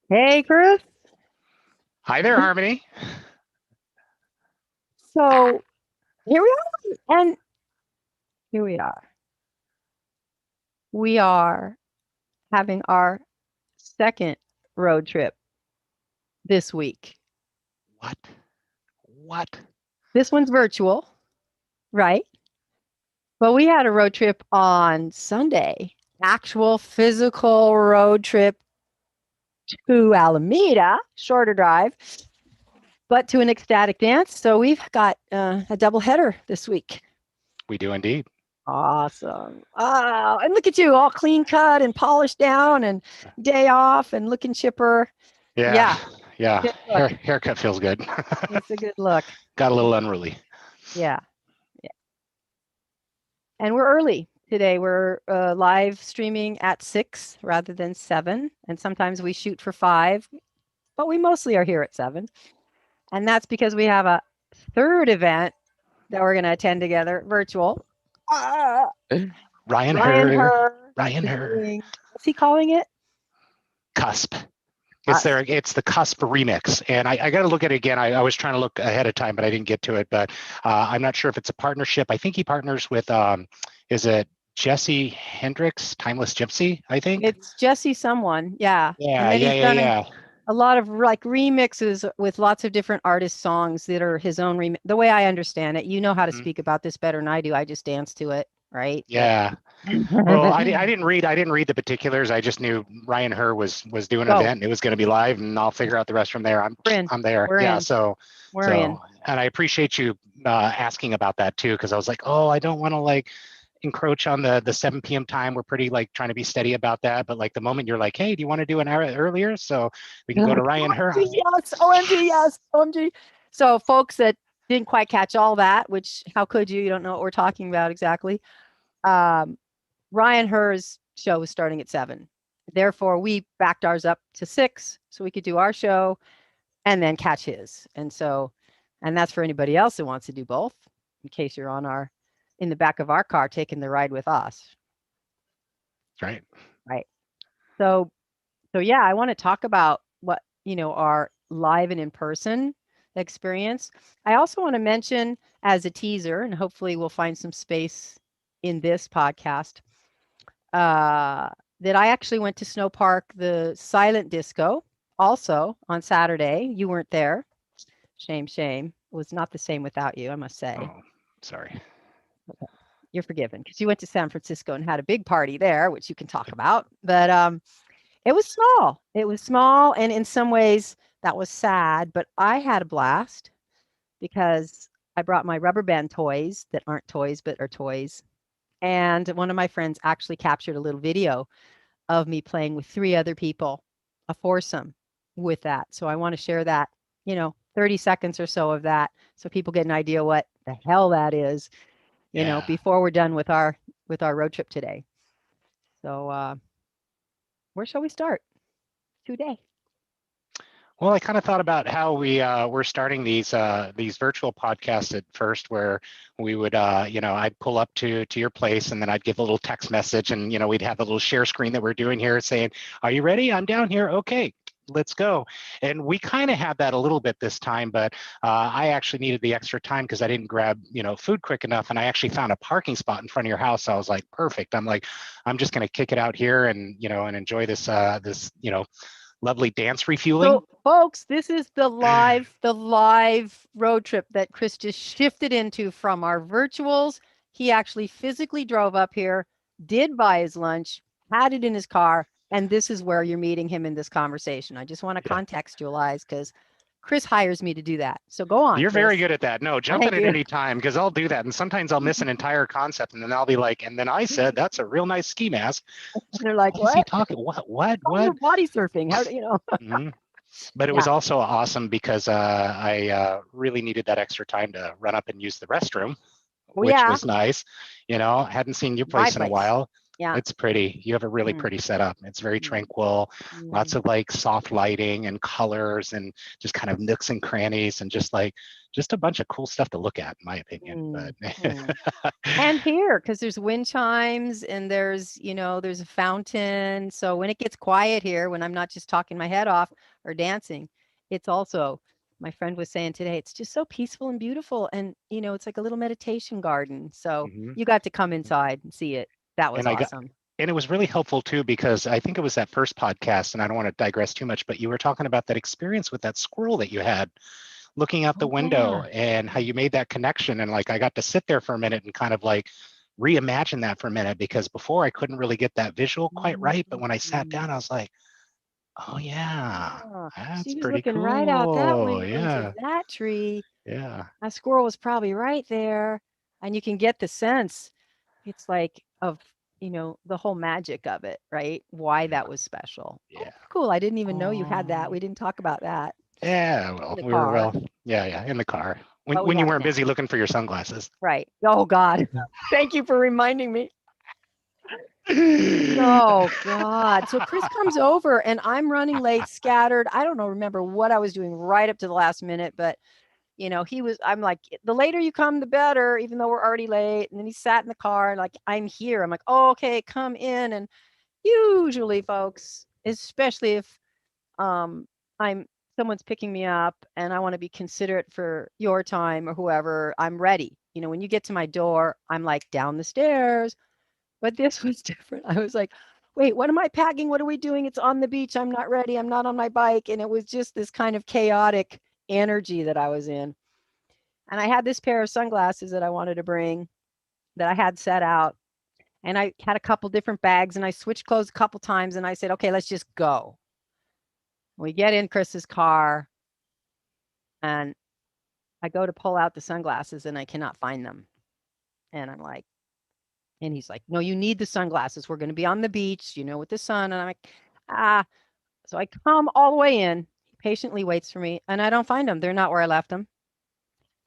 Hey, Chris. Hi there, Harmony. So here we are, and here we are. We are having our second road trip this week. What? What? This one's virtual, right? But we had a road trip on Sunday, actual physical road trip to Alameda, shorter drive, but to an ecstatic dance. So we've got a double header this week. We do indeed. Awesome. Oh, and look at you, all clean cut and polished down and day off and looking chipper. Yeah, Yeah, yeah. good look. Haircut feels good. It's a good look. Got a little unruly. Yeah. Yeah. And we're early today. We're live streaming at 6 rather than 7. And sometimes we shoot for 5, but we mostly are here at 7. And that's because we have a third event that we're going to attend together, virtual. Ah, Ryan Ryan Her, Her Ryan is Her, doing, what's he calling it? Cusp. It's Us. there. It's the Cusp remix, and I got to look at it again. I was trying to look ahead of time, but I didn't get to it. But I'm not sure if it's a partnership. I think he partners with, is it Jesse Hendricks, Timeless Gypsy? I think. It's Jesse someone, yeah. And Yeah, then yeah, he's yeah, done yeah. a lot of like remixes with lots of different artist songs that are his own remix. The way I understand it, you know how to Mhm. speak about this better than I do. I just dance to it, right? But Yeah. Well, I didn't read the particulars. I just knew Ryan Her was doing an go. event. And it was going to be live, and I'll figure out the rest from there. We're in. I'm there. We're Yeah. in. So We're in. and I appreciate you asking about that too, because I was like, oh, I don't want to like encroach on the 7 p.m. time. We're pretty like trying to be steady about that. But like the moment you're like, hey, do you want to do an hour earlier so we can You're go to like, Ryan Her? I OMG, was like, yes, OMG, yes, OMG. So folks that didn't quite catch all that, which how could you? You don't know what we're talking about exactly. Um, Ryan Her's show was starting at 7. Therefore, we backed ours up to 6 so we could do our show and then catch his. And that's for anybody else that wants to do both, in case you're in the back of our car taking the ride with us. right. Right. So, so yeah, I want to talk about what, our live and in person experience. I also want to mention as a teaser, and hopefully we'll find some space in this podcast, uh, that I actually went to Snow Park, the silent disco, also on Saturday. You weren't there. Shame, shame. It was not the same without you, I must say. Oh, sorry. Okay. You're forgiven because you went to San Francisco and had a big party there, which you can talk about. But it was small. It was small, and in some ways that was sad. But I had a blast because I brought my rubber band toys that aren't toys but are toys. And one of my friends actually captured a little video of me playing with 3 other people, a foursome with that. So I want to share that, 30 seconds or so of that so people get an idea what the hell that is, Yeah. before we're done with our road trip today. So where shall we start today? Well, I kind of thought about how we're starting these virtual podcasts at first, where we would I'd pull up to your place, and then I'd give a little text message, and we'd have a little share screen that we're doing here saying, "Are you ready? I'm down here. Okay, let's go." And we kind of had that a little bit this time, but I actually needed the extra time because I didn't grab food quick enough, and I actually found a parking spot in front of your house. So I was like, perfect. I'm like, I'm just gonna kick it out here and and enjoy this lovely dance refueling. So, folks, this is the live road trip that Chris just shifted into from our virtuals. He actually physically drove up here, did buy his lunch, had it in his car, and this is where you're meeting him in this conversation. I just want to Yeah. contextualize because Chris hires me to do that. So go on, You're very Chris. good at that. No, jump in Thank at you. any time because I'll do that. And sometimes I'll miss an entire concept and then I'll be like, and then I said, that's a real nice ski mask. And they're like, What is he what? talking? Oh, you're What? body surfing. How do you know? Mhm. But it was Yeah. also awesome because I really needed that extra time to run up and use the restroom, Well, which yeah, was nice. Hadn't seen your my place in a place. while. Yeah. It's pretty. You have a really Mm, pretty setup. It's very mm, tranquil, lots mm, of like soft lighting and colors and just kind of nooks and crannies and just a bunch of cool stuff to look at, in my opinion. But mm, mm. And here, because there's wind chimes and there's a fountain. So when it gets quiet here, when I'm not just talking my head off or dancing, it's also, my friend was saying today, it's just so peaceful and beautiful. And, it's like a little meditation garden. So Mhm. you got to come inside and see it. That was and I got awesome. and it was really helpful too because I think it was that first podcast, and I don't want to digress too much, but you were talking about that experience with that squirrel that you had looking out the Oh, window yeah. and how Mm, you made that connection. And like I got to sit there for a minute and kind of like reimagine that for a minute because before I couldn't really get that visual quite mm, right. But when I sat mm. down, I was like, oh yeah, Yeah. that's She was pretty looking right out that cool. window into Yeah. that tree. Yeah. A squirrel was probably right there. And you can get the sense, it's like of, the whole magic of it, right? Why Yeah. that was special. Oh, Yeah. cool. I didn't even know you had that. Oh, We didn't talk about that yeah. in Well, the we were, car, well, yeah, yeah, in the car but we when you have it weren't now. busy looking for your sunglasses. Right. Oh, God. Thank you for reminding me. Oh, God. So Chris comes over and I'm running late, scattered. I don't know, remember what I was doing right up to the last minute, but I'm like, the later you come, the better, even though we're already late. And then he sat in the car, and like, I'm here. I'm like, oh, okay, come in. And usually, folks, especially if um I'm someone's picking me up and I want to be considerate for your time or whoever, I'm ready. When you get to my door, I'm like down the stairs. But this was different. I was like, wait, what am I packing? What are we doing? It's on the beach. I'm not ready. I'm not on my bike. And it was just this kind of chaotic energy that I was in. And I had this pair of sunglasses that I wanted to bring that I had set out. And I had a couple different bags and I switched clothes a couple times and I said, okay, let's just go. We get in Chris's car and I go to pull out the sunglasses and I cannot find them. And I'm like, and he's like, no, you need the sunglasses. We're going to be on the beach, with the sun. And I'm like, ah. So I come all the way in. He patiently waits for me and I don't find them. They're not where I left them.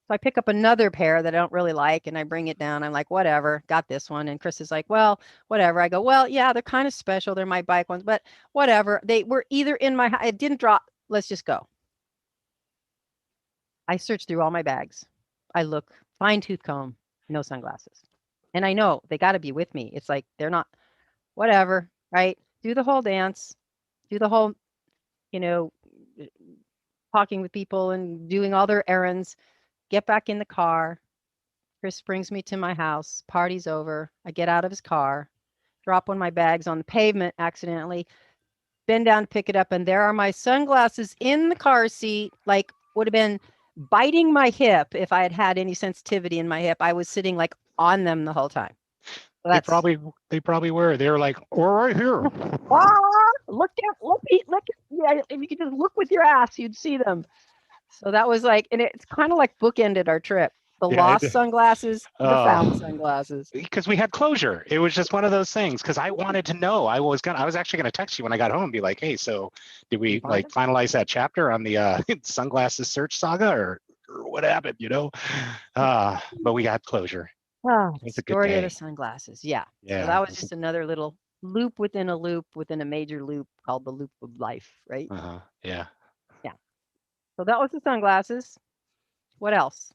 So I pick up another pair that I don't really like and I bring it down. I'm like, whatever, got this one. And Chris is like, well, whatever. I go, well, yeah, they're kind of special. They're my bike ones, but whatever. They were either in my, it didn't drop. Let's just go. I search through all my bags. I look, fine tooth comb, no sunglasses. And I know they got to be with me. It's like, they're not, whatever, right? Do the whole dance, do the whole, you know, talking with people and doing all their errands, get back in the car. Chris brings me to my house. Party's over. I get out of his car, drop one of my bags on the pavement accidentally, bend down to pick it up, and there are my sunglasses in the car seat, like would have been biting my hip if I had had any sensitivity in my hip. I was sitting like on them the whole time. So They that's probably they probably were. They were like, we're right here. look at, yeah, if you could just look with your ass, you'd see them. So that was like, and it's kind of like bookended our trip. The Yeah. lost sunglasses, the found Oh, sunglasses. because we had closure. It was just one of those things. Because I wanted to know. I was actually gonna text you when I got home and be like, hey, so did You we find like them? finalize that chapter on the sunglasses search saga or what happened? But we got closure. Oh, It the was a good story of the day. sunglasses. Yeah. So Yeah. that It was was just another little loop within a loop within a major loop called the loop of life, right? Yeah. Yeah. So that was the sunglasses. What else?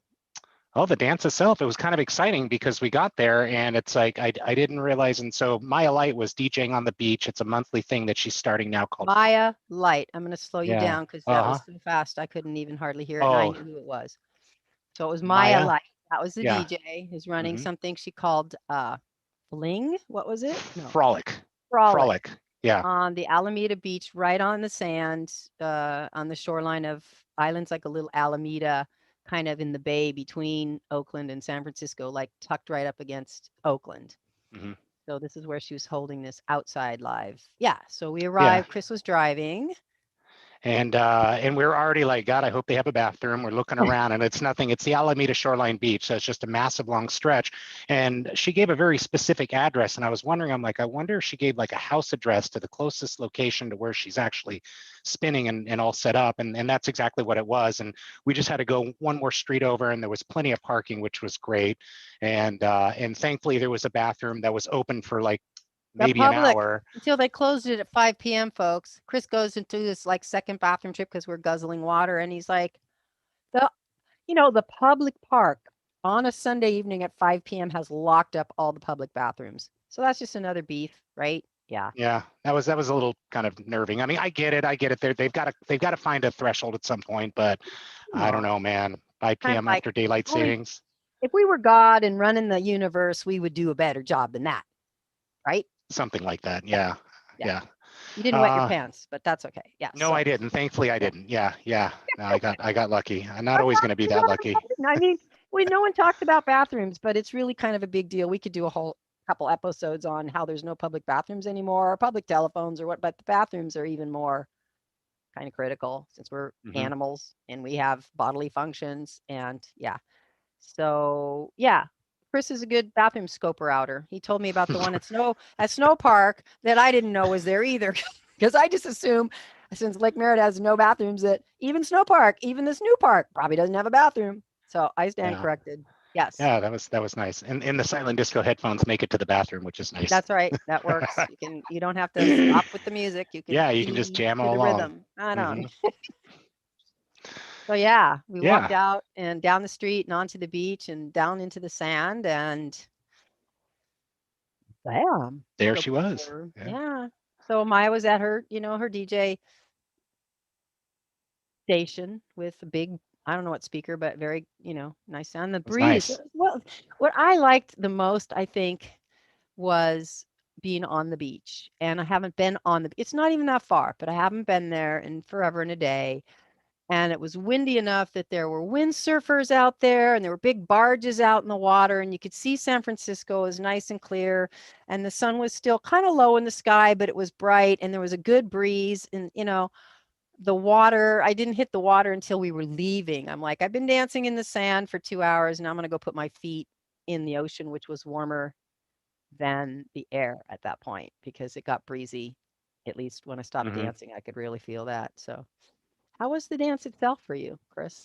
Oh, the dance itself, it was kind of exciting because we got there and it's like I didn't realize. And so Maya Light was DJing on the beach. It's a monthly thing that she's starting now called Maya Light. I'm going to slow you Yeah. down because that was Uh-huh. so fast I couldn't even hardly hear it, and I Oh, knew who it was. So it was Maya Maya. Light. That was the Yeah. DJ who's running hmm something she called Fling. What was it? No, Frolic. Frolic Frolic. Yeah. on the Alameda Beach, right on the sand, on the shoreline of islands like a little Alameda, kind of in the bay between Oakland and San Francisco, like tucked right up against Oakland. hmm So this is where she was holding this outside live. Yeah. So we Yeah. arrived. Chris was driving. And we're already like, God, I hope they have a bathroom. We're looking around and it's nothing. It's the Alameda Shoreline Beach. So it's just a massive long stretch. And she gave a very specific address. And I was wondering, I'm like, I wonder if she gave like a house address to the closest location to where she's actually spinning and all set up. And that's exactly what it was. And we just had to go one more street over and there was plenty of parking, which was great. And thankfully there was a bathroom that was open for like The maybe an public, hour. until they closed it at 5 p.m., folks. Chris goes into this like second bathroom trip because we're guzzling water, and he's like, the the public park on a Sunday evening at 5 p.m. has locked up all the public bathrooms. So that's just another beef, right? Yeah. Yeah, that was a little kind of nerving. I mean, I get it. I get it. They've got to find a threshold at some point, but Come I don't on. know, man. 5 Kind of p.m. like, after daylight only savings, if we were God and running the universe, we would do a better job than that, right? something like that. Yeah. Yeah, Yeah. yeah. You didn't wet your Uh, pants, but that's okay. Yeah. no, So I didn't. Thankfully, I yeah. didn't. Yeah, yeah. No, I got lucky. I'm not I'm always not going to be sure that what lucky. happened. I mean, no one talks about bathrooms, but it's really kind of a big deal. We could do a whole couple episodes on how there's no public bathrooms anymore, or public telephones, or what. But the bathrooms are even more kind of critical since we're Hmm. animals and we have bodily functions. And yeah, so yeah, Chris is a good bathroom scoper outer. He told me about the one at Snow Park that I didn't know was there either, because I just assume since Lake Merritt has no bathrooms that even Snow Park, even this new park, probably doesn't have a bathroom. So I stand Yeah, corrected. Yes, yeah. That was nice. And the silent disco headphones make it to the bathroom, which is nice. that's right. That works. You don't have to stop with the music. You can Yeah, you can just key jam to all the along. rhythm. I don't. Hmm. So yeah, we walked Yeah, out and down the street and onto the beach and down into the sand, and bam, there the she was. poor, Yeah, yeah. So Maya was at her DJ station with a big, I don't know what speaker, but very, nice sound. The it was breeze. nice. Well, what I liked the most, I think, was being on the beach. And I haven't been on it's not even that far, but I haven't been there in forever and a day. And it was windy enough that there were windsurfers out there and there were big barges out in the water, and you could see San Francisco was nice and clear, and the sun was still kind of low in the sky, but it was bright and there was a good breeze. And the water, I didn't hit the water until we were leaving. I'm like, I've been dancing in the sand for 2 hours, and I'm going to go put my feet in the ocean, which was warmer than the air at that point because it got breezy. At least when I stopped Hmm. dancing, I could really feel that. So how was the dance itself for you, Chris?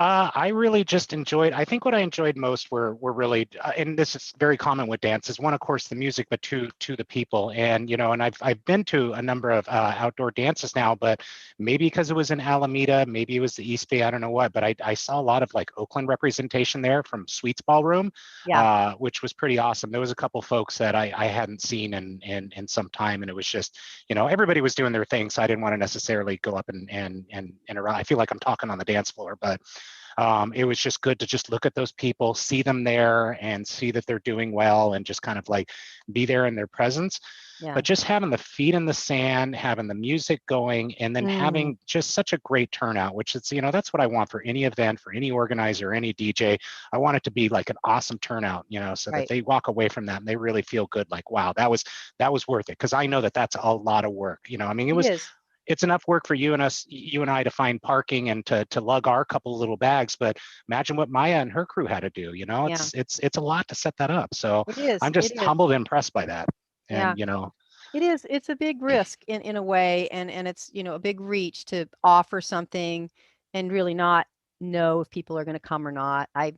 I really just enjoyed. I think what I enjoyed most were really, and this is very common with dance, is one, of course, the music, but two the people. And and I've been to a number of outdoor dances now, but maybe because it was in Alameda, maybe it was the East Bay, I don't know what, but I saw a lot of like Oakland representation there from Sweets Ballroom, Yeah. which was pretty awesome. There was a couple folks that I hadn't seen in some time, and it was just, everybody was doing their thing, so I didn't want to necessarily go up and interrupt. I feel like I'm talking on the dance floor, but it was just good to just look at those people, see them there, and see that they're doing well, and just kind of like be there in their presence. Yeah. But just having the feet in the sand, having the music going, and then Mm, having just such a great turnout, which is, that's what I want for any event, for any organizer, any DJ. I want it to be like an awesome turnout, so that right. they walk away from that and they really feel good, like, wow, that was worth it. Because I know that that's a lot of work. I mean, It is. it's enough work for you and I to find parking and to lug our couple of little bags. But imagine what Maya and her crew had to do. Yeah. It's a lot to set that up. So It is. I'm It just is. humbled and impressed by that. Yeah. And It is. It's a big risk in a way, and it's, a big reach to offer something and really not know if people are going to come or not. I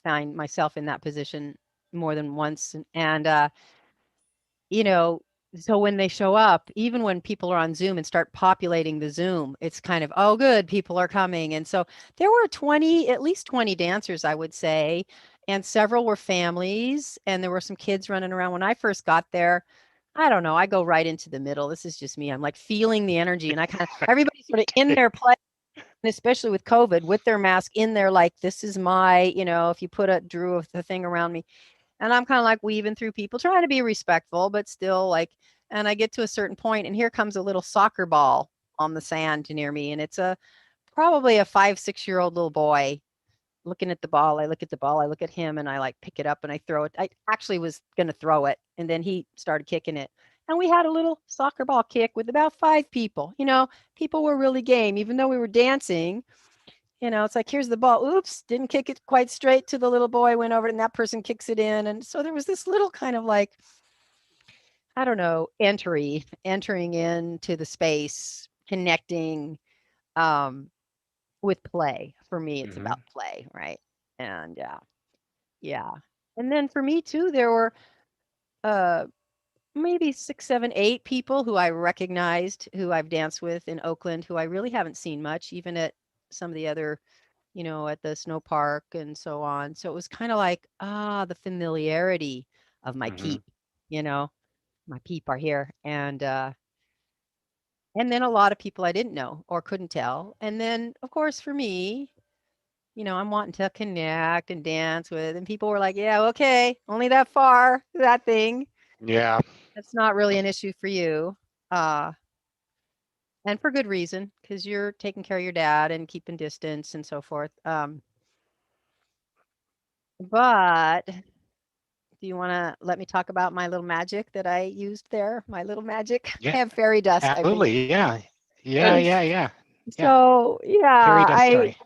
find myself in that position more than once, and you know, so when they show up, even when people are on Zoom and start populating the Zoom, it's kind of, oh, good, people are coming. And so there were at least 20 dancers, I would say, and several were families, and there were some kids running around. When I first got there, I don't know, I go right into the middle. This is just me. I'm like feeling the energy, and I kind of, everybody's sort of in their place, and especially with COVID, with their mask in there, like, this is my, if you drew the thing around me, and I'm kind of like weaving through people, trying to be respectful, but still like, and I get to a certain point, and here comes a little soccer ball on the sand near me. And it's probably a 5, 6 year old little boy looking at the ball. I look at the ball, I look at him, and I like pick it up and I throw it. I actually was going to throw it. And then he started kicking it. And we had a little soccer ball kick with about 5 people. People were really game, even though we were dancing. It's like, here's the ball. Oops, didn't kick it quite straight to the little boy, went over, and that person kicks it in. And so there was this little kind of like, I don't know, entering into the space, connecting um, with play. For me, it's mhm. about play, right? And yeah. And then for me too, there were uh, maybe 6, 7, 8 people who I recognized, who I've danced with in Oakland, who I really haven't seen much, even at some of the other, at the snow park and so on. So it was kind of like, the familiarity of my Hmm. peep, my peep are here. And then a lot of people I didn't know or couldn't tell. And then, of course, for me, I'm wanting to connect and dance with, and people were like, yeah, okay, only that far, that thing. Yeah. That's not really an issue for you. Uh, and for good reason, because you're taking care of your dad and keeping distance and so forth. But do you want to let me talk about my little magic that I used there? My little magic. I Yeah. have fairy dust I've been Absolutely. Yeah. Yeah. using. Yeah. Yeah. Yeah. So Fairy yeah, dust I story.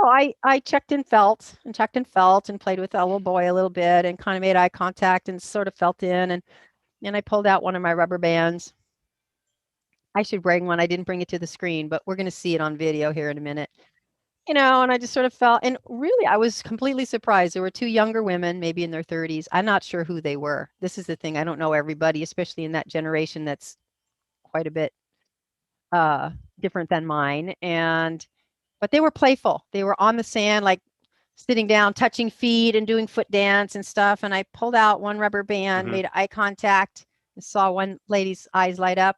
I I checked and felt and played with that little boy a little bit and kind of made eye contact and sort of felt in, and I pulled out one of my rubber bands. I should bring one. I didn't bring it to the screen, but we're going to see it on video here in a minute. And I just sort of felt, and really, I was completely surprised. There were two younger women, maybe in their 30s. I'm not sure who they were. This is the thing. I don't know everybody, especially in that generation that's quite a bit uh, different than mine. But they were playful. They were on the sand, like sitting down, touching feet and doing foot dance and stuff. And I pulled out one rubber band, Hmm. made eye contact, and saw one lady's eyes light up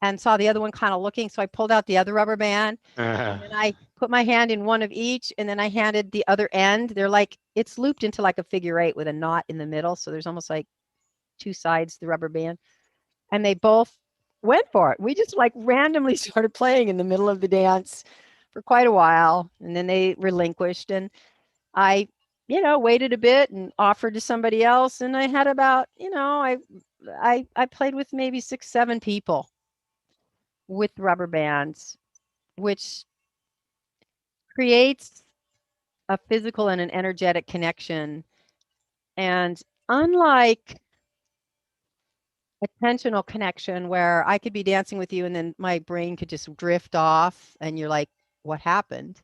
and saw the other one kind of looking. So I pulled out the other rubber band Uh, and then I put my hand in one of each and then I handed the other end. They're like, it's looped into like a figure eight with a knot in the middle. So there's almost like two sides to the rubber band. And they both went for it. We just like randomly started playing in the middle of the dance for quite a while. And then they relinquished. And I, waited a bit and offered to somebody else. And I had about, I played with maybe 6, 7 people with rubber bands, which creates a physical and an energetic connection. And unlike attentional connection where I could be dancing with you and then my brain could just drift off and you're like, what happened?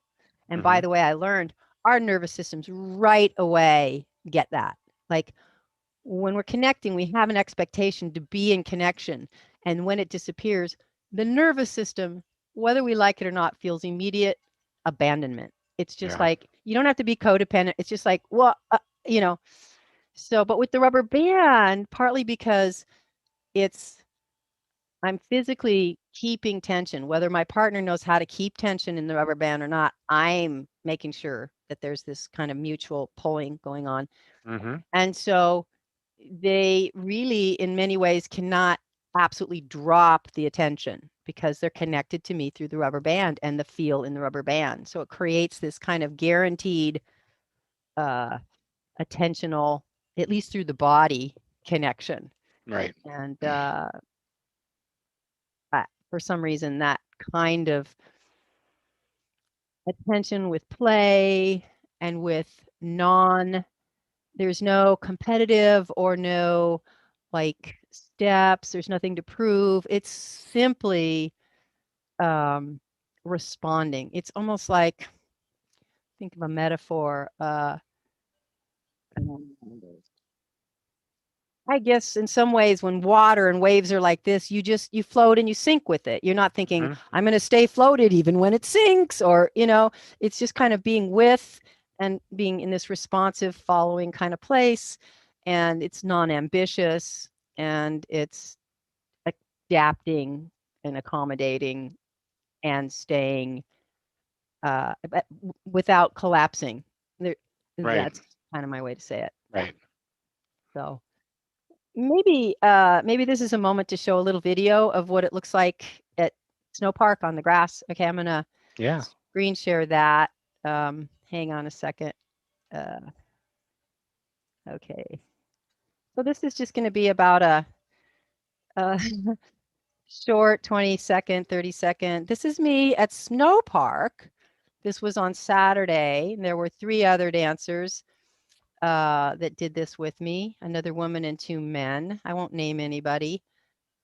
And by hmm. the way, I learned our nervous systems right away get that. Like when we're connecting, we have an expectation to be in connection. And when it disappears, the nervous system, whether we like it or not, feels immediate abandonment. It's just Yeah. like, you don't have to be codependent. It's just like, well, you know. So, but with the rubber band, partly because it's, I'm physically keeping tension, whether my partner knows how to keep tension in the rubber band or not, I'm making sure that there's this kind of mutual pulling going on. Hmm. And so they really, in many ways, cannot absolutely drop the attention because they're connected to me through the rubber band and the feel in the rubber band. So it creates this kind of guaranteed uh, attentional, at least through the body connection. Right. And for some reason, that kind of attention with play and with there's no competitive or no like steps, there's nothing to prove. It's simply um, responding. It's almost like, think of a metaphor. Um, I guess in some ways, when water and waves are like this, you float and you sink with it. You're not thinking, Hmm. I'm going to stay floated even when it sinks, or, it's just kind of being with and being in this responsive following kind of place. And it's non-ambitious and it's adapting and accommodating and staying without collapsing. There, Right. that's kind of my way to say it. Right. So maybe this is a moment to show a little video of what it looks like at Snow Park on the grass. Okay, I'm gonna Yeah. screen share that. Hang on a second. Uh, okay, so this is just going to be about a short 20-second, 30-second. This is me at Snow Park. This was on Saturday, and there were 3 other dancers that did this with me. Another woman and 2 men. I won't name anybody.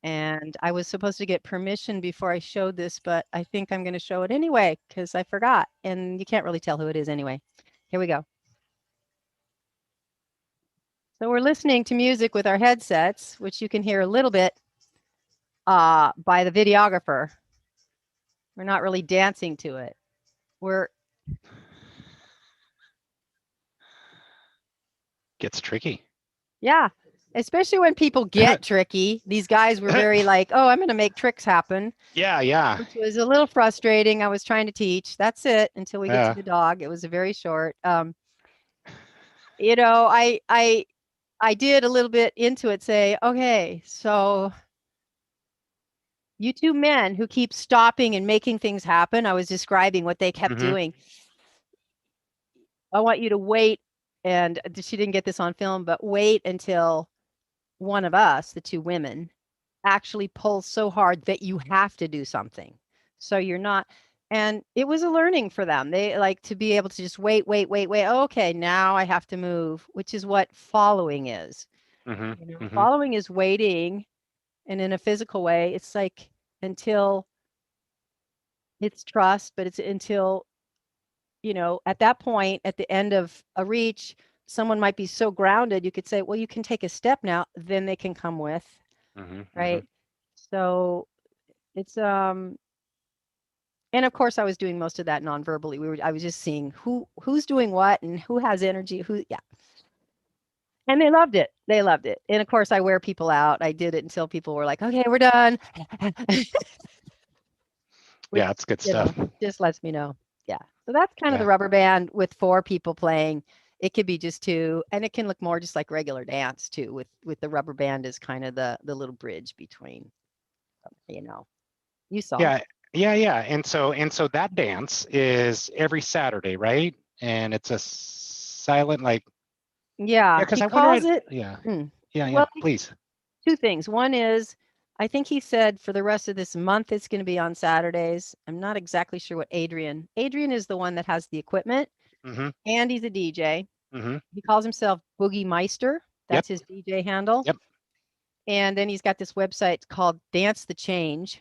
And I was supposed to get permission before I showed this, but I think I'm going to show it anyway because I forgot. And you can't really tell who it is anyway. Here we go. So we're listening to music with our headsets, which you can hear a little bit by the videographer. We're not really dancing to it. We're Gets tricky. Yeah, especially when people get tricky. These guys were very like, oh, I'm going to make tricks happen, Yeah. which was a little frustrating. I was trying to teach. That's it until we get to Yeah. the dog. It was a very short. You know, I did a little bit into it. Say, okay, so you two men who keep stopping and making things happen. I was describing what they kept Mm-hmm. doing. I want you to wait, and she didn't get this on film, but wait until one of us, the two women, actually pulls so hard that you have to do something. So you're not, and it was a learning for them. They like to be able to just wait. Okay, now I have to move, which is what following is. Mm-hmm. You know, Mm-hmm. following is waiting, and in a physical way, it's like until it's trust, but it's until, you know, at that point, at the end of a reach, someone might be so grounded, you could say, well, you can take a step now, then they can come with, Mm-hmm. Mm-hmm. right? So it's and of course I was doing most of that non-verbally. I was just seeing who's doing what and who has energy, yeah. And they loved it. They loved it. And of course I wear people out. I did it until people were like, okay, we're done. Which, Yeah, it's good you stuff. know, just lets me know. Yeah. So that's kind of the Yeah. rubber band with 4 people playing. It could be just 2, and it can look more just like regular dance too, with the rubber band as kind of the little bridge between, you know. You saw. Yeah. Yeah. And so that dance is every Saturday, right? And it's a silent, like, yeah, Yeah, because he I wonder, calls it yeah. mm, Yeah. well, Please. 2 things. One is, I think he said for the rest of this month, it's gonna be on Saturdays. I'm not exactly sure what Adrian is the one that has the equipment, Mm-hmm. and he's a DJ. Mm-hmm. He calls himself Boogie Meister. Yep. That's his DJ handle. Yep. And then he's got this website called dancethechange.org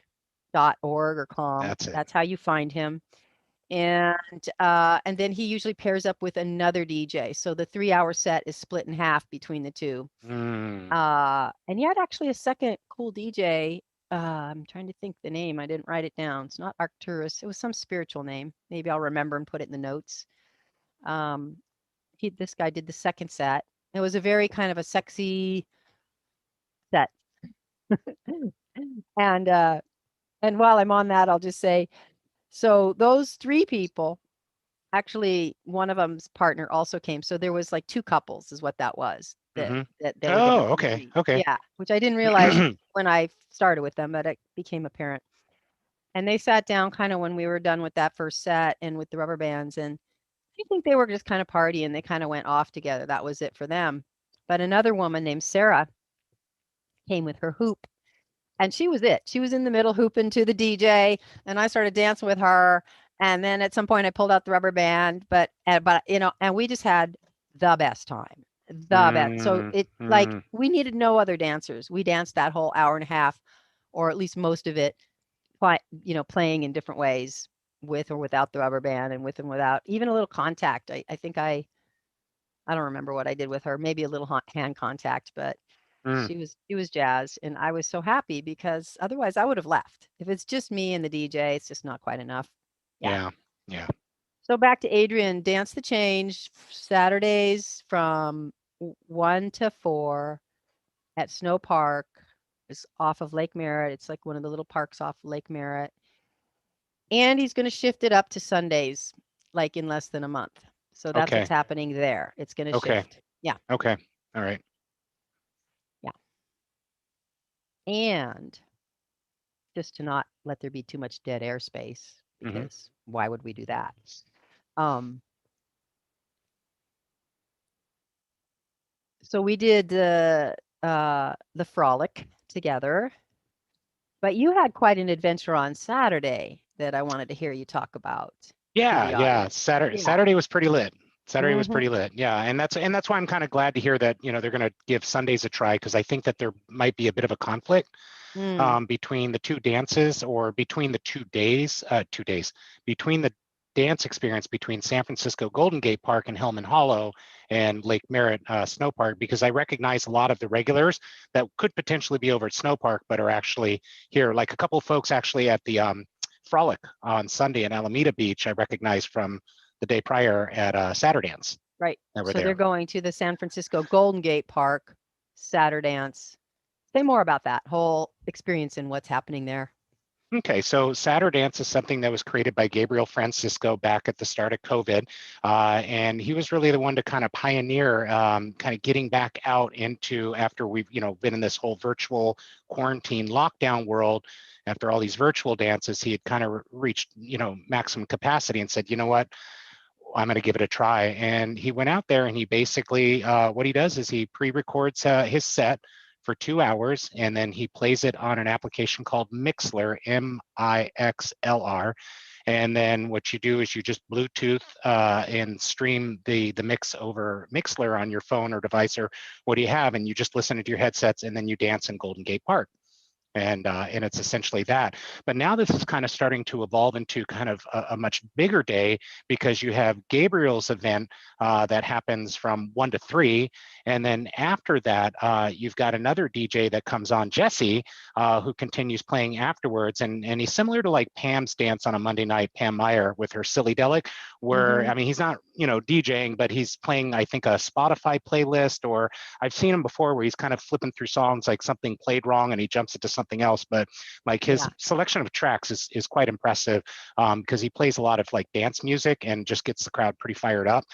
or com. That's it. That's how you find him. And then he usually pairs up with another DJ. So the 3-hour set is split in half between the two. Mm. And he had actually a second cool DJ. I'm trying to think the name. I didn't write it down. It's not Arcturus. It was some spiritual name. Maybe I'll remember and put it in the notes. Um, this guy did the second set. It was a very kind of a sexy set. And and while I'm on that, I'll just say, so those 3 people, actually one of them's partner also came. So there was like 2 couples is what that was, Mm-hmm. that they were Oh, dancing with okay. me. Okay. Yeah, which I didn't realize when I started with them, but it became apparent. And they sat down kind of when we were done with that first set and with the rubber bands, and I think they were just kind of partying. They kind of went off together. That was it for them. But another woman named Sarah came with her hoop, and she was it. She was in the middle hooping to the DJ, and I started dancing with her. And then at some point, I pulled out the rubber band, but you know, and we just had the best time, the best. So Mm, it like mm, we needed no other dancers. We danced that whole hour and a half, or at least most of it, you know, playing in different ways with or without the rubber band, and with and without, even a little contact. I think I don't remember what I did with her. Maybe a little hand contact, but mm. she was jazzed, and I was so happy because otherwise I would have left. If it's just me and the DJ, it's just not quite enough. Yeah. Yeah. Yeah. So back to Adrian, Dance the Change, Saturdays from 1 to 4 at Snow Park. It's off of Lake Merritt. It's like one of the little parks off Lake Merritt. And he's going to shift it up to Sundays, like in less than a month. So that's Okay. what's happening there. It's going to Okay. shift. Yeah. Okay. All right. Yeah. And just to not let there be too much dead airspace, Mm-hmm. because why would we do that? Um, so we did the Frolic together, but you had quite an adventure on Saturday that I wanted to hear you talk about to Yeah. the Yeah. audience. Saturday. Yeah. Saturday was pretty lit. Saturday was Mm-hmm. pretty lit. Yeah. And that's why I'm kind of glad to hear that, they're going to give Sundays a try, because I think that there might be a bit of a conflict Mm. between the 2 dances, or between the 2 days, between the dance experience between San Francisco Golden Gate Park and Hillman Hollow and Lake Merritt Snow Park, because I recognize a lot of the regulars that could potentially be over at Snow Park, but are actually here. Like a couple of folks actually at the Frolic on Sunday in Alameda Beach, I recognized from the day prior at Saturdays. Right. That were So they're there. going to the San Francisco Golden Gate Park Saturdays. Say more about that whole experience and what's happening there. Okay, so Saturdays is something that was created by Gabriel Francisco back at the start of COVID. And he was really the one to kind of pioneer kind of getting back out into, after we've, been in this whole virtual quarantine lockdown world, after all these virtual dances, he had kind of reached, maximum capacity and said, you know what, I'm going to give it a try. And he went out there and he basically, what he does is he pre-records his set for 2 hours, and then he plays it on an application called Mixlr, M-I-X-L-R. And then what you do is you just Bluetooth and stream the mix over Mixlr on your phone or device or what do you have, and you just listen to your headsets, and then you dance in Golden Gate Park. And it's essentially that. But now this is kind of starting to evolve into kind of a much bigger day, because you have Gabriel's event that happens from 1 to 3. And then after that, you've got another DJ that comes on, Jesse, who continues playing afterwards. And he's similar to like Pam's dance on a Monday night, Pam Meyer with her Silly Delic, where, I mean, he's not, DJing, but he's playing, I think, a Spotify playlist, or I've seen him before where he's kind of flipping through songs, like something played wrong and he jumps into something else. But like his selection of tracks is quite impressive, because he plays a lot of like dance music and just gets the crowd pretty fired up.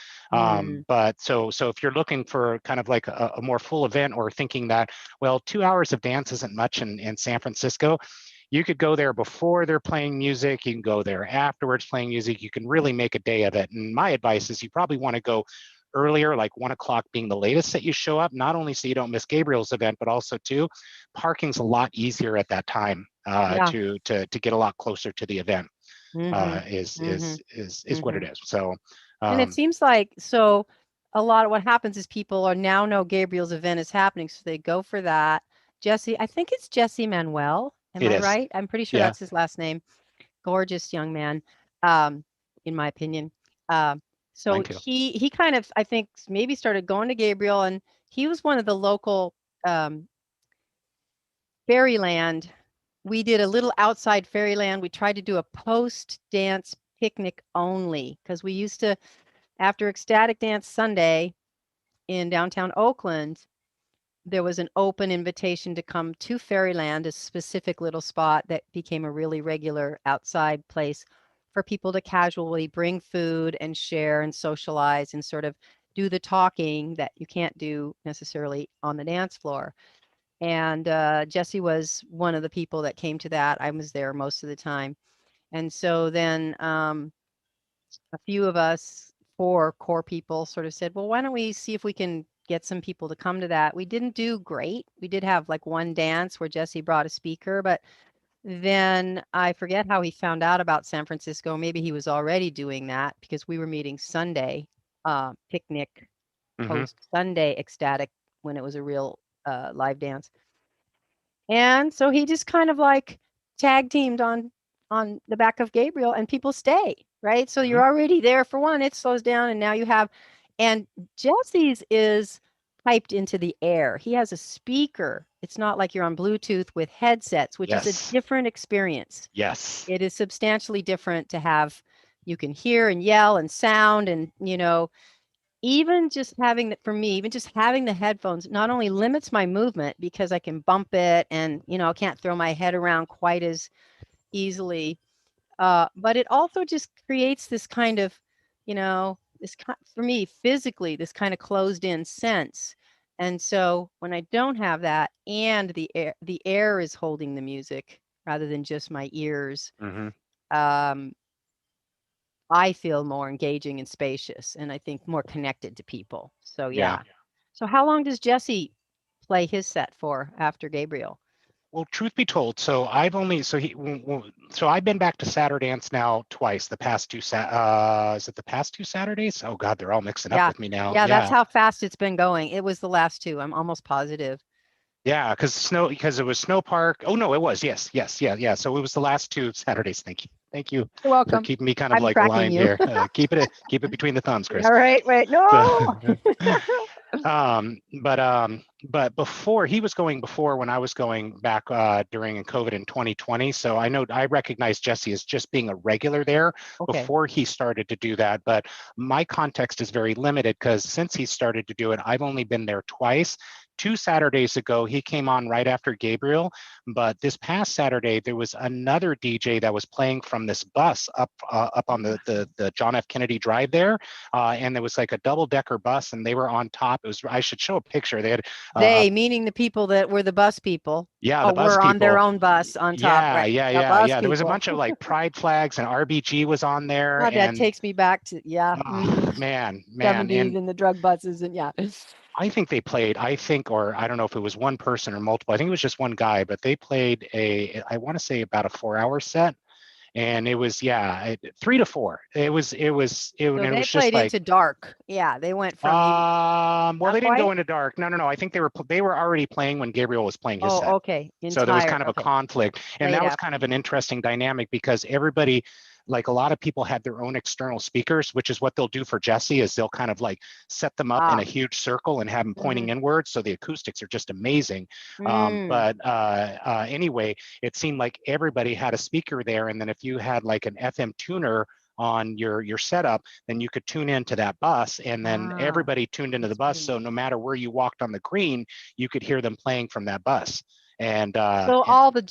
But so if you're looking for kind of like a more full event, or thinking that, well, 2 hours of dance isn't much in San Francisco, you could go there before they're playing music. You can go there afterwards playing music. You can really make a day of it. And my advice is you probably want to go earlier, like 1 o'clock being the latest that you show up, not only so you don't miss Gabriel's event, but also too, parking's a lot easier at that time to get a lot closer to the event. Is what it is. So and it seems like, so a lot of what happens is people are now know Gabriel's event is happening, so they go for that. Jesse, I think it's Jesse Manuel. Am I right? I'm pretty sure that's his last name. Gorgeous young man, in my opinion. So he kind of, I think, maybe started going to Gabriel, and he was one of the local Fairyland. We did a little outside Fairyland. We tried to do a post-dance picnic only, because we used to, after Ecstatic Dance Sunday in downtown Oakland, there was an open invitation to come to Fairyland, a specific little spot that became a really regular outside place for people to casually bring food and share and socialize and sort of do the talking that you can't do necessarily on the dance floor. And Jesse was one of the people that came to that. I was there most of the time. And so then a few of us, 4 core people, sort of said, well, why don't we see if we can get some people to come to that. We didn't do great. We did have like one dance where Jesse brought a speaker, but then I forget how he found out about San Francisco. Maybe he was already doing that, because we were meeting Sunday picnic, post Sunday Ecstatic, when it was a real live dance. And so he just kind of like tag teamed on the back of Gabriel, and people stay, right? So you're already there for one, it slows down, and now you have, and Jesse's is piped into the air. He has a speaker. It's not like you're on Bluetooth with headsets, which is a different experience. It is substantially different to have, you can hear and yell and sound, and even just having that, for me, even just having the headphones not only limits my movement, because I can bump it and I can't throw my head around quite as easily, but it also just creates this kind of, for me physically, this kind of closed in sense. And so when I don't have that, and the air is holding the music rather than just my ears, I feel more engaging and spacious, and I think more connected to people. So yeah. So how long does Jesse play his set for after Gabriel? Well, truth be told, so I've only so I've been back to Saturdays now twice. The past 2 is it the past 2 Saturdays? Oh God, they're all mixing up with me now. Yeah, that's how fast it's been going. It was the last 2. I'm almost positive. Yeah, because it was Snow Park. Oh no, it was. Yes. So it was the last 2 Saturdays. Thank you. Thank you You're for welcome. keeping me kind of I'm like tracking aligned you. here. Keep it between the thumbs, Chris. All right, wait, So, no. but before he was going before when I was going back during COVID in 2020. So I know I recognize Jesse as just being a regular there Okay. before he started to do that. But my context is very limited because since he started to do it, I've only been there twice. 2 Saturdays ago, he came on right after Gabriel. But this past Saturday, there was another DJ that was playing from this bus up on the John F. Kennedy Drive there, and there was like a double-decker bus, and they were on top. It was I should show a picture. They had They, meaning the people that were the bus people. yeah, Oh, the bus were on their people. own bus on top, Yeah, right? yeah, The yeah, bus yeah. There was a people. bunch of like pride flags, and RBG was on there, Oh, that and takes me back to, yeah, oh, man, 70s and and the drug buses and yeah. I think they played. I think, or I don't know if it was one person or multiple. I think it was just one guy, but they played I want to say about a 4 hour set, and it was 3 to 4. And So it they was just played like into dark. Yeah, they went from you well, not they didn't go quite. into dark. No. I think they were already playing when Gabriel was playing his set. Oh, okay. So there was Entire, kind of a okay. conflict, and Late that was kind of an afternoon. interesting dynamic because everybody, like a lot of people had their own external speakers, which is what they'll do for Jesse is they'll kind of like set them up in a Ah. huge circle and have them Mm-hmm. pointing inward. So the acoustics are just amazing. Mm. Anyway, it seemed like everybody had a speaker there. And then if you had like an FM tuner on your setup, then you could tune into that bus, and then Ah, everybody tuned into the that's bus. pretty So neat. no matter where you walked on the green, you could hear them playing from that bus. And So all the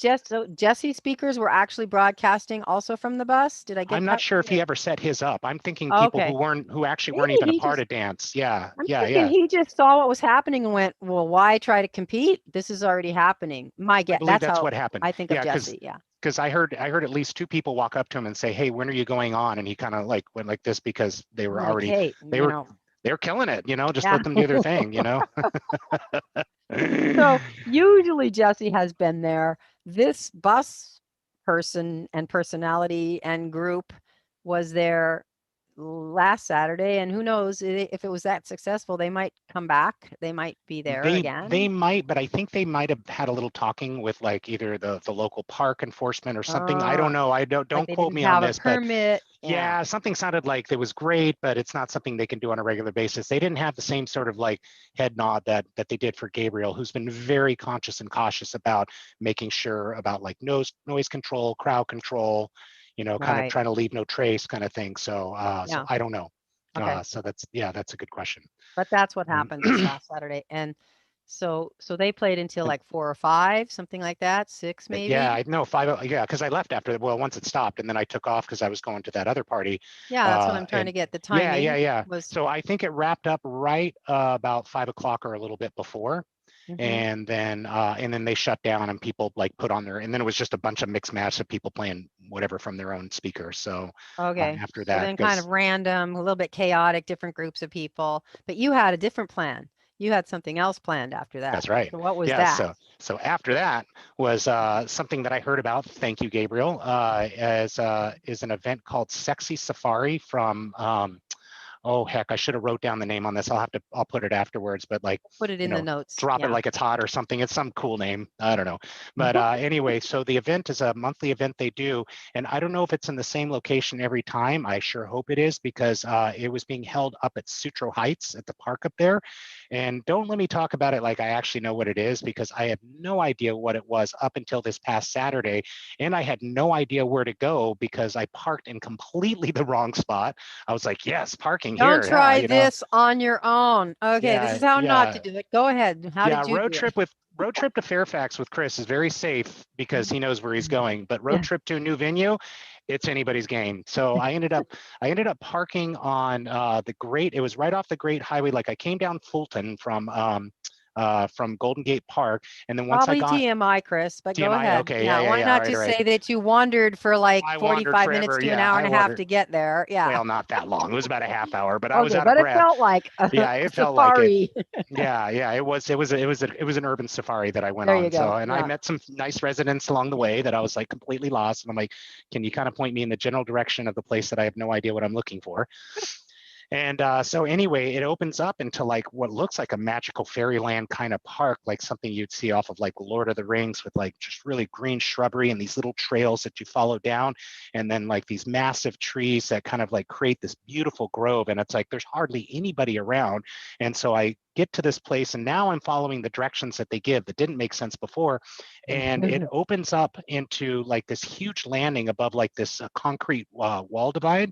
Jesse speakers were actually broadcasting also from the bus. Did I get I'm not that sure right? if he ever set his up. I'm thinking people Okay. who actually weren't Maybe even a he part just, of dance. Yeah, I'm yeah, thinking yeah. he just saw what was happening and went, well, why try to compete? This is already happening. My I guess, believe that's that's how what happened. I think of Yeah, because Jesse. Yeah. I heard at least two people walk up to him and say, "Hey, when are you going on?" And he kind of like went like this because they were Like, already hey, they were they were killing it. Just yeah. let them do their thing. So usually Jesse has been there. This bus person and personality and group was there last Saturday, and who knows if it was that successful, they might come back. They might be there They again. might, but I think they might have had a little talking with like either the local park enforcement or something. I don't Uh, know. I like don't they quote didn't me on have a this, but permit. Yeah. yeah, something sounded like it was great, but it's not something they can do on a regular basis. They didn't have the same sort of like head nod that they did for Gabriel, who's been very conscious and cautious about making sure about like noise control, crowd control, kind of Right. trying to leave no trace kind of thing. So Yeah. I don't know. Okay. So that's a good question. But that's what Um, happened this last Saturday. And so they played until like 4 or 5, something like that, 6 Yeah, maybe. I know 5. Yeah, because I left after well, once it stopped, and then I took off because I was going to that other party. Yeah, that's what I'm trying to And get. The yeah, yeah, timing yeah. was So I think it wrapped up right about 5 o'clock or a little bit before, mhm. and then they shut down and people like put on their, and then it was just a bunch of mixed match of people playing whatever from their own speakers. So Okay. after So that, then kind of because random, a little bit chaotic, different groups of people. But you had a different plan. You had something else planned after that. that's right. So what was Yeah. that? So after that was something that I heard about. Thank you, Gabriel. As is an event called Sexy Safari from oh heck, I should have wrote down the name on this. I'll put it afterwards, but like, Put it you in the know, notes. drop it Yeah. like it's hot or something. It's some cool name. I don't know. But anyway, so the event is a monthly event they do. And I don't know if it's in the same location every time. I sure hope it is because it was being held up at Sutro Heights at the park up there. And don't let me talk about it like I actually know what it is because I had no idea what it was up until this past Saturday. And I had no idea where to go because I parked in completely the wrong spot. I was like, yes, parking Don't here. Yeah, try this on your own. Okay, this is yeah, how not to yeah, do it. Go ahead. How yeah. did you do it? Road trip to Fairfax with Chris is very safe because Mhm. he knows where he's going. But road Yeah. trip to a new venue, it's anybody's game. So I ended up parking on the Great. It was right off the Great Highway. Like I came down Fulton from Golden Gate Park, and then once I Probably got TMI, Chris, but go TMI, ahead. okay, Yeah, yeah, why yeah. All not right, all just right. say that you wandered for like I wandered 45 minutes forever. to an Yeah, hour I and a half wandered. to get there? Yeah. Well, not that long. It was about a half hour, but I was Okay, out of but it breath. felt like Yeah, a it felt like it. safari. Yeah, yeah, it was an urban safari that I went There you on. So, go. and I Yeah. met some nice residents along the way that I was like completely lost. And I'm like, can you kind of point me in the general direction of the place that I have no idea what I'm looking for? And so anyway, it opens up into like what looks like a magical fairyland kind of park, like something you'd see off of like Lord of the Rings, with like just really green shrubbery and these little trails that you follow down. And then like these massive trees that kind of like create this beautiful grove. And it's like there's hardly anybody around. And so I get to this place, and now I'm following the directions that they give that didn't make sense before. And it opens up into like this huge landing above like this concrete wall divide,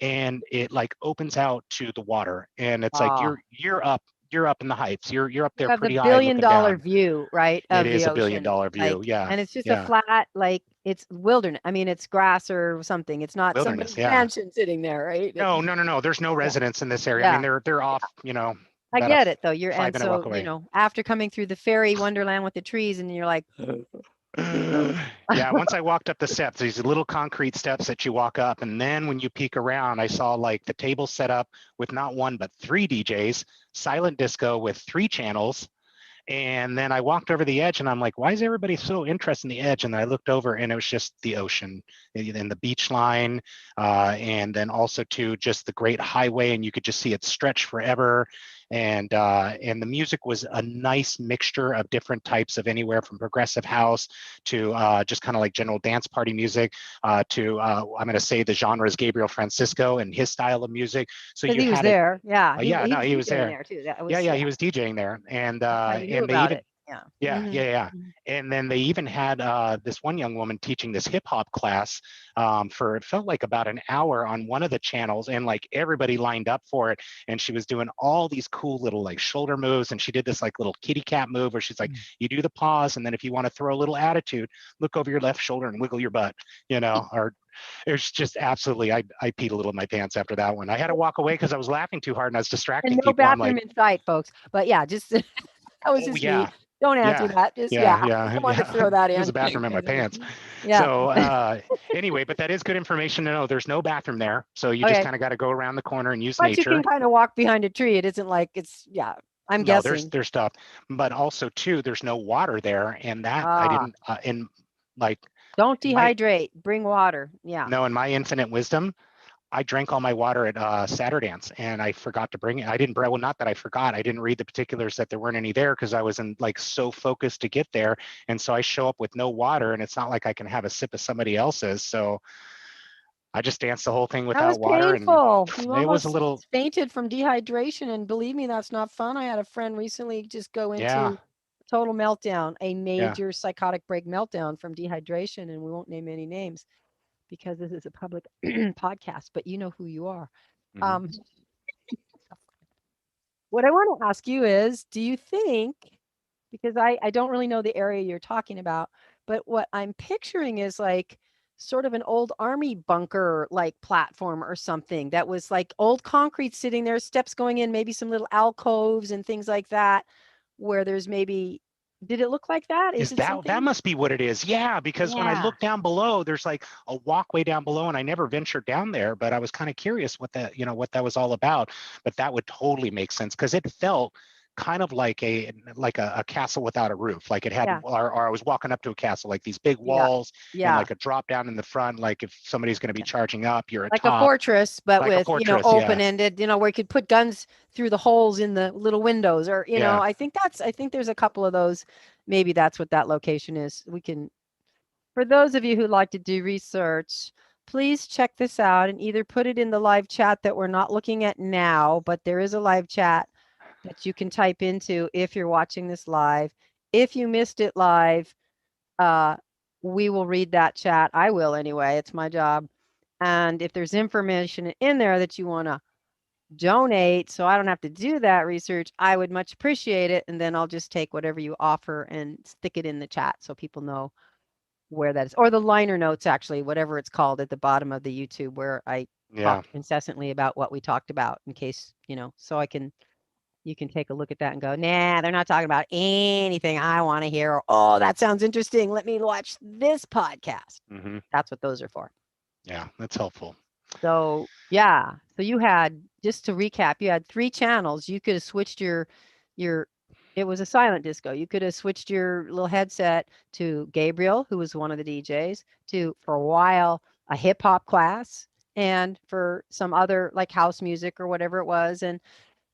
and it like opens out to the water, and it's like Ah, you're up in the heights, you're up you there have the pretty high billion looking dollar down. view, right, It of is the a billion ocean. dollar view. Like, Yeah, and it's just a yeah. flat, like it's wilderness. I mean, it's grass or something. It's not Wilderness. somebody's Yeah. mansion sitting there, right? No, there's no Yeah, residents in this area. I mean, yeah. they're off, I about a get it though. You're and 5 minute walk so, away. after coming through the fairy wonderland with the trees, and you're like, so Yeah, once I walked up the steps, these little concrete steps that you walk up, and then when you peek around, I saw like the table set up with not one but three DJs, silent disco with three channels. And then I walked over the edge, and I'm like, why is everybody so interested in the edge? And then I looked over, and it was just the ocean and the beach line. And then also to just the great highway, and you could just see it stretch forever. And the music was a nice mixture of different types of anywhere from progressive house to just kind of like general dance party music to I'm going to say the genre is Gabriel Francisco and his style of music. So because you he was had it. there. Yeah, Yeah, he no, was he was DJing there. there too. That Yeah, was, yeah, yeah. he was DJing there, That's how you knew and they about even, it. Yeah. yeah, Hmm. yeah, yeah. And then they even had this one young woman teaching this hip hop class for, it felt like about an hour on one of the channels, and like everybody lined up for it. And she was doing all these cool little like shoulder moves, and she did this like little kitty cat move where she's like, you do the pause, and then if you want to throw a little attitude, look over your left shoulder and wiggle your butt, or it was just absolutely, I peed a little in my pants after that one. I had to walk away because I was laughing too hard and I was And distracting no people. I'm bathroom like, in sight, folks. But yeah, just that was oh just me. yeah, Don't answer yeah, that. Just yeah, yeah, yeah, I wanted to yeah. throw that There's in a bathroom in my because it was, pants. yeah. So anyway, but that is good information to know. There's no bathroom there, so you just Okay, kind of got to go around the corner and use but you can nature. kind of walk behind a tree. It isn't like it's, yeah. I'm No, there's guessing. there's stuff, but also too, there's no water there, and that I Ah, didn't in like don't in my dehydrate. Bring water. Yeah. no in my infinite wisdom, I drank all my water at Saturdays, and I forgot to bring it. I didn't, well, not that I forgot. I didn't read the particulars that there weren't any there because I was in like so focused to get there. And so I show up with no water, and it's not like I can have a sip of somebody else's. So I just danced the whole thing That was without water, and painful. You it was a almost little, fainted from dehydration. And believe me, that's not fun. I had a friend recently just go yeah, into total meltdown, a yeah. major psychotic break meltdown from dehydration. And we won't name any names because this is a public podcast, but you know who you are. Hmm. Um, what I want to ask you is, do you think, because I don't really know the area you're talking about, but what I'm picturing is like sort of an old army bunker like platform or something that was like old concrete sitting there, steps going in, maybe some little alcoves and things like that, where there's maybe, did it look like that? Is Is it that something? must be what it is? Yeah, because when I Yeah. look down below, there's like a walkway down below, and I never ventured down there, but I was kind of curious what that, what that was all about. But that would totally make sense because it felt kind of like a castle without a roof. Like it had, Yeah. or I was walking up to a castle, like these big Yeah. walls and Yeah. like a drop down in the front. Like if somebody's going to be Yeah. charging up, you're Like a atop, fortress, but like a with, fortress. Yeah, open-ended, where you could put guns through the holes in the little windows or, yeah. I think there's a couple of those. Maybe that's what that location is. We can, for those of you who like to do research, please check this out and either put it in the live chat that we're not looking at now, but there is a live chat that you can type into if you're watching this live. If you missed it live, uh, we will read that chat. I will anyway. It's my job. And if there's information in there that you want to donate, so I don't have to do that research, I would much appreciate it. And then I'll just take whatever you offer and stick it in the chat so people know where that is. Or the liner notes, actually, whatever it's called at the bottom of the YouTube, where I Yeah. talk incessantly about what we talked about in case, so you can take a look at that and go, nah, they're not talking about anything I want to hear. Or, oh, that sounds interesting. Let me watch this podcast. Hmm. That's what those are for. Yeah, that's helpful. So, yeah. So you had, just to recap, you had three channels. You could have switched your it was a silent disco. You could have switched your little headset to Gabriel, who was one of the DJs, to for a while a hip hop class, and for some other like house music or whatever it was. And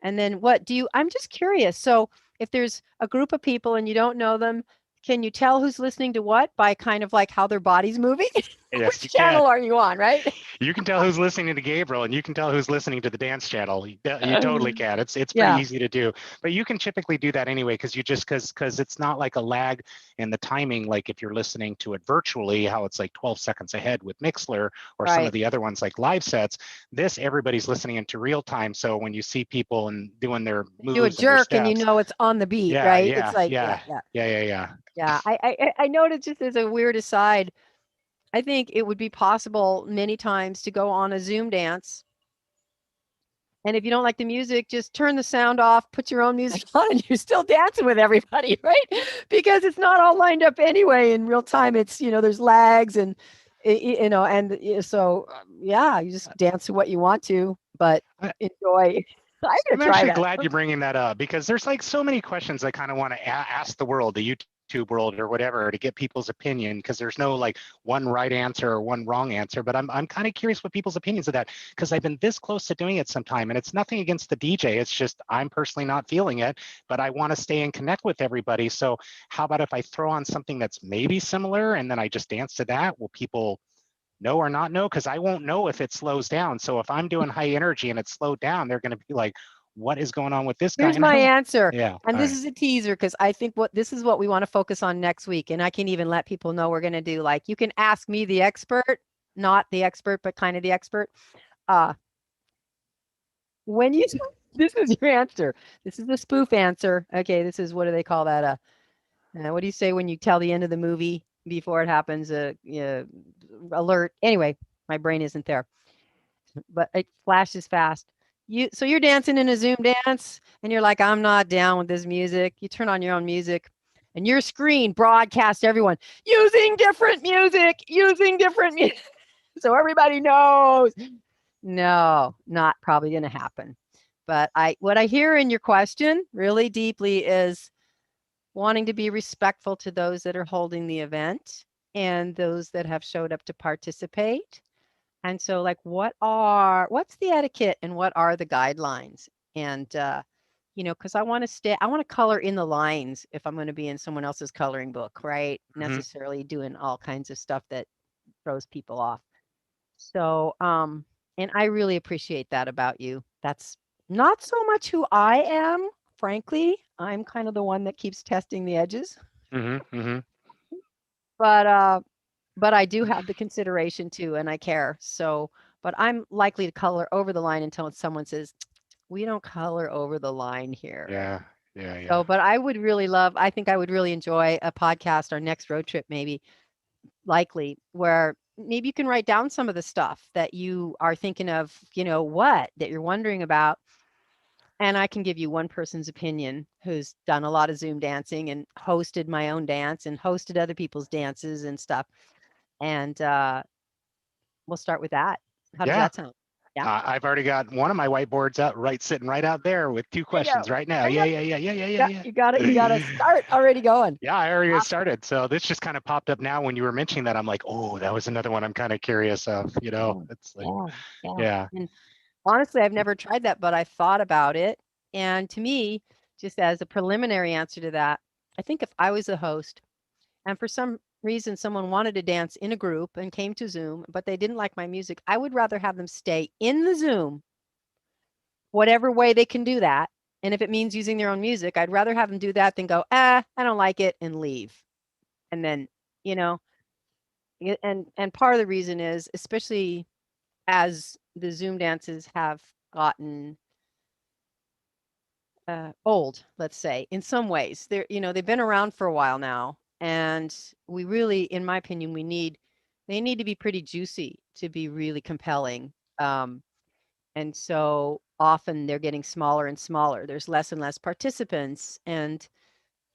then what do you I'm just curious. So if there's a group of people and you don't know them, can you tell who's listening to what by kind of like how their body's moving? Yes, you Which can. channel are you on, right? You can tell who's listening to Gabriel, and you can tell who's listening to the dance channel. You totally can. It's pretty Yeah, easy to do, but you can typically do that anyway because you just because it's not like a lag in the timing like if you're listening to it virtually, how it's like 12 seconds ahead with Mixler or some of right. the other ones like live sets. This everybody's listening into real time, so when you see people and doing their Do a moves and their jerk and you steps, know it's on the beat, yeah, right? It's yeah, like, yeah, yeah, yeah, yeah, yeah, yeah. yeah. I noticed just as a weird aside, I think it would be possible many times to go on a Zoom dance. And if you don't like the music, just turn the sound off, put your own music on, and you're still dancing with everybody, right? Because it's not all lined up anyway in real time. It's, there's lags and, so yeah, you just dance to what you want to, but enjoy. I'm going I'm to try actually that. glad you're bringing that up because there's like so many questions I kind of want to ask the world, the YouTube world or whatever, to get people's opinion because there's no like one right answer or one wrong answer. But I'm kind of curious what people's opinions of that because I've been this close to doing it sometime, and it's nothing against the DJ. It's just I'm personally not feeling it, but I want to stay and connect with everybody. So how about if I throw on something that's maybe similar and then I just dance to that? Will people know or not know? Because I won't know if it slows down. So if I'm doing high energy and it's slowed down, they're going to be like, what is going on with this guy? Here's And I my don't, answer. yeah, And all this right. is a teaser because I think this is what we want to focus on next week. And I can even let people know we're going to do like, you can ask me the expert, not the expert, but kind of the expert. Uh, when you, this is your answer. This is the spoof answer. Okay. This is, what do they call that? What do you say when you tell the end of the movie before it happens? Alert. Anyway, my brain isn't there, but it flashes fast. So you're dancing in a Zoom dance and you're like, I'm not down with this music. You turn on your own music and your screen broadcasts everyone using different music, using different music. So everybody knows. No, not probably going to happen. But what I hear in your question really deeply is wanting to be respectful to those that are holding the event and those that have showed up to participate. And so like what's the etiquette and what are the guidelines? And because I want to color in the lines if I'm going to be in someone else's coloring book, right? Mm-hmm. Necessarily doing all kinds of stuff that throws people off. So and I really appreciate that about you. That's not so much who I am, frankly. I'm kind of the one that keeps testing the edges. Mm-hmm. Mm-hmm. But but I do have the consideration too, and I care. So, but I'm likely to color over the line until someone says, "We don't color over the line here." Yeah. Yeah. Yeah. So, but I think I would really enjoy a podcast, our next road trip, maybe likely, where maybe you can write down some of the stuff that you are thinking of, that you're wondering about. And I can give you one person's opinion who's done a lot of Zoom dancing and hosted my own dance and hosted other people's dances and stuff. And we'll start with that. How does Yeah. that sound? Yeah. I've already got one of my whiteboards out sitting right out there with two There you questions go. right now. There Yeah. you Yeah. Yeah. Yeah. Yeah. go. Yeah. You gotta Yeah. start already going. Yeah, I already Awesome. started. So this just kind of popped up now when you were mentioning that. I'm like, oh, that was another one I'm kind of curious of, Yeah. It's like, Yeah. Yeah. yeah. And honestly, I've never tried that, but I thought about it. And to me, just as a preliminary answer to that, I think if I was a host and for some reason someone wanted to dance in a group and came to Zoom, but they didn't like my music, I would rather have them stay in the Zoom, whatever way they can do that. And if it means using their own music, I'd rather have them do that than go, I don't like it and leave. And then, you know, and part of the reason is, especially as the Zoom dances have gotten old, let's say, in some ways, they've been around for a while now, and we really, in my opinion, they need to be pretty juicy to be really compelling. And so often they're getting smaller and smaller. There's less and less participants, and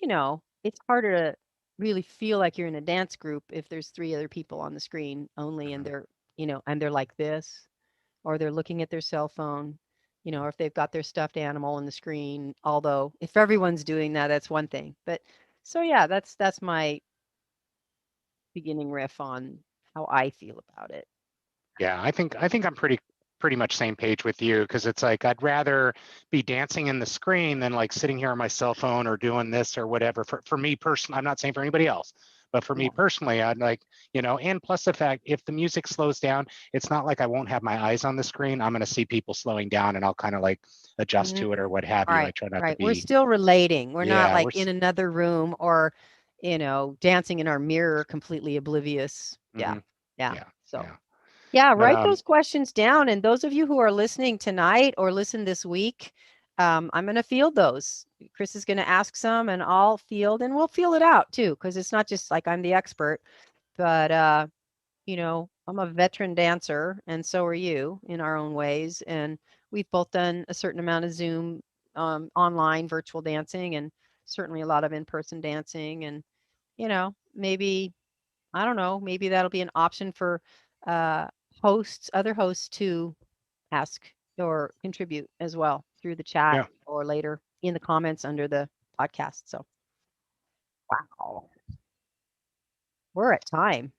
it's harder to really feel like you're in a dance group if there's three other people on the screen only, and Mhm. they're like this, or they're looking at their cell phone, or if they've got their stuffed animal on the screen. Although if everyone's doing that, that's one thing. But so yeah, that's my beginning riff on how I feel about it. Yeah, I think I'm pretty much same page with you, because it's like I'd rather be dancing in the screen than like sitting here on my cell phone or doing this or whatever. For me personally, I'm not saying for anybody else, but for me Yeah. personally, I'd like, and plus the fact if the music slows down, it's not like I won't have my eyes on the screen. I'm going to see people slowing down and I'll kind of like adjust to it or what have you. I Right, try not to right. We're be, still relating. We're not yeah, like in another room or, dancing in our mirror, completely oblivious. Yeah, hmm yeah. yeah, So, yeah. yeah, But write those questions down. And those of you who are listening tonight or listen this week, I'm going to field those. Chris is going to ask some and I'll field and we'll feel it out too, because it's not just like I'm the expert, but I'm a veteran dancer and so are you in our own ways. And we've both done a certain amount of Zoom, online virtual dancing and certainly a lot of in-person dancing. And, maybe, I don't know, maybe that'll be an option for uh, other hosts to ask or contribute as well through the chat yeah. or later in the comments under the podcast. So, wow, we're at time.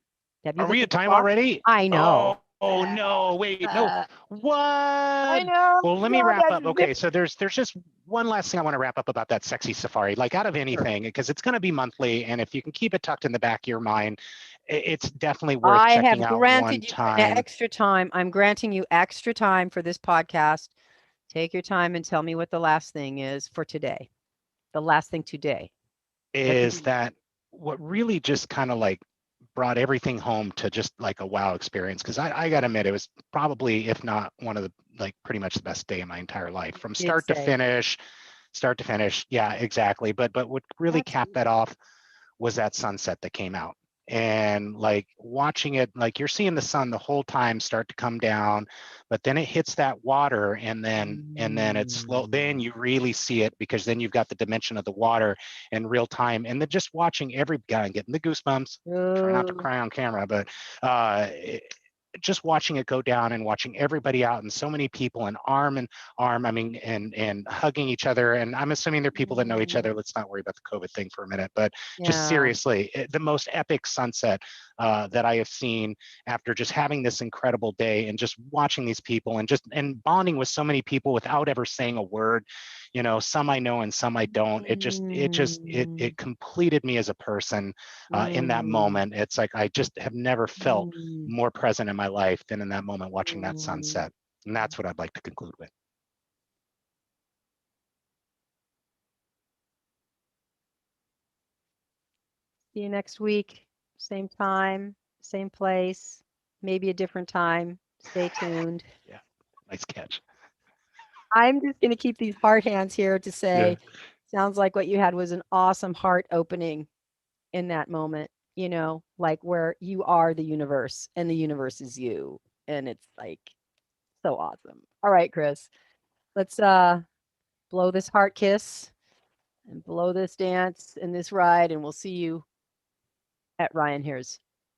Have you Are we looked at at the time clock? already? I know. Oh no, wait, no. Uh, I What? know. Well, let me God, wrap that's up. Okay, so there's just one last thing I want to wrap up about that sexy safari, like out of sure. anything, because it's going to be monthly, and if you can keep it tucked in the back of your mind, it's definitely worth I checking have out one granted you time. extra time. I'm granting you extra time for this podcast. Take your time and tell me what the last thing is for today. The last thing today. What did Is you? that what really just kind of like brought everything home to just like a wow experience? Because I gotta admit, it was probably, if not one of the, like pretty much the best day of my entire life, from Did start to say finish. Start to finish. Yeah, exactly. But what really that's capped that off was that sunset that came out. And like watching it, like you're seeing the sun the whole time start to come down, but then it hits that water, and then it's slow. Then mm, you really see it, because then you've got the dimension of the water in real time. And then just watching every guy getting the goosebumps. Try not to oh, cry on camera, but just watching it go down and watching everybody out, and so many people, and arm in arm, I mean, and hugging each other. And I'm assuming they're people that know each mm, other. Let's not worry about the COVID thing for a minute, but just yeah. seriously, the most epic sunset that I have seen, after just having this incredible day and just watching these people and bonding with so many people without ever saying a word. Some I know and some I don't. Mm, It completed me as a person in that mm, moment. It's like I just have never felt mm, more present in my life than in that moment watching that mm. sunset. And that's what I'd like to conclude with. See you next week. Same time, same place, maybe a different time. Stay tuned. Yeah, nice catch. I'm just going to keep these heart hands here to Yeah. say, sounds like what you had was an awesome heart opening in that moment, like where you are the universe and the universe is you. And it's like so awesome. All right, Chris, let's blow this heart kiss and blow this dance and this ride, and we'll see you at Ryan Here's